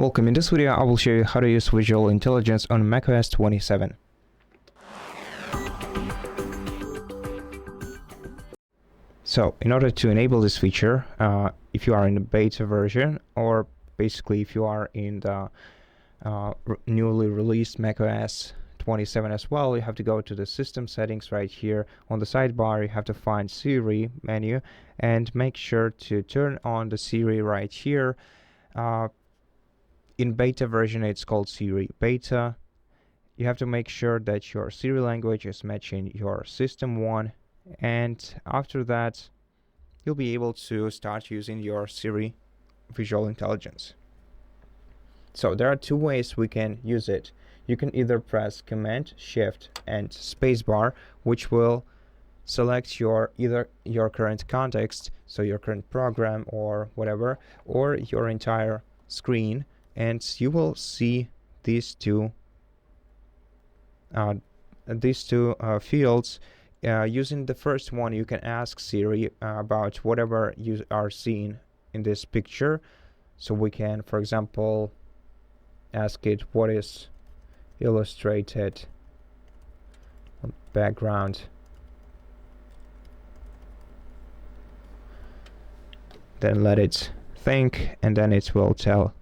Welcome. In this video, I will show you how to use visual intelligence on macOS 27. So, in order to enable this feature, if you are in the beta version, or basically if you are in the newly released macOS 27 as well, you have to go to the system settings right here. On the sidebar, you have to find Siri menu and make sure to turn on the Siri right here. In beta version, it's called Siri Beta. You have to make sure that your Siri language is matching your system one, and after that, you'll be able to start using your Siri visual intelligence. So there are two ways we can use it. You can either press Command, Shift, and Spacebar, which will select either your current context, so your current program or whatever, or your entire screen, and you will see these two fields. Using the first one, you can ask Siri about whatever you are seeing in this picture. So we can, for example, ask it what is illustrated on background. Then let it think, and then it will tell.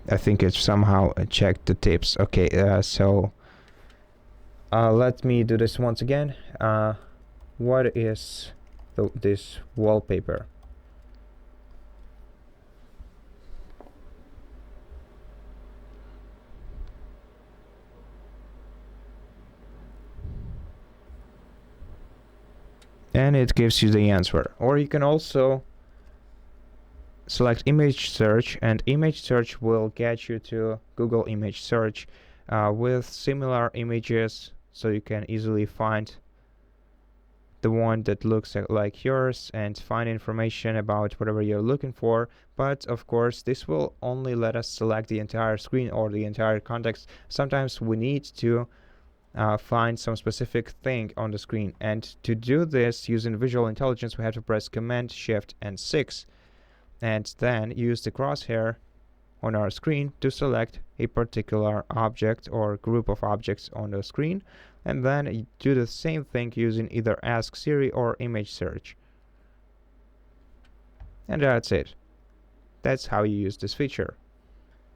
I think it somehow checked the tips. Okay, so let me do this once again. What is this wallpaper? And it gives you the answer. Or you can also select image search, and image search will get you to Google image search with similar images, so you can easily find the one that looks like yours and find information about whatever you're looking for. But of course, this will only let us select the entire screen or the entire context. Sometimes we need to find some specific thing on the screen, and to do this using visual intelligence, we have to press Command, Shift, and 6. And then use the crosshair on our screen to select a particular object or group of objects on the screen, and then do the same thing using either Ask Siri or Image Search. And that's it. That's how you use this feature.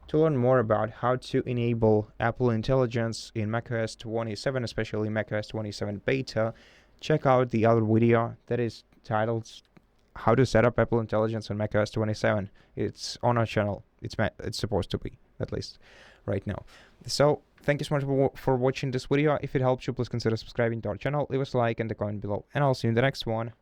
To learn more about how to enable Apple Intelligence in macOS 27, especially macOS 27 Beta, check out the other video that is titled How to Set Up Apple Intelligence on macOS 27. It's on our channel. It's supposed to be, at least right now. So thank you so much for watching this video. If it helped you, please consider subscribing to our channel, leave us a like and a comment below, and I'll see you in the next one.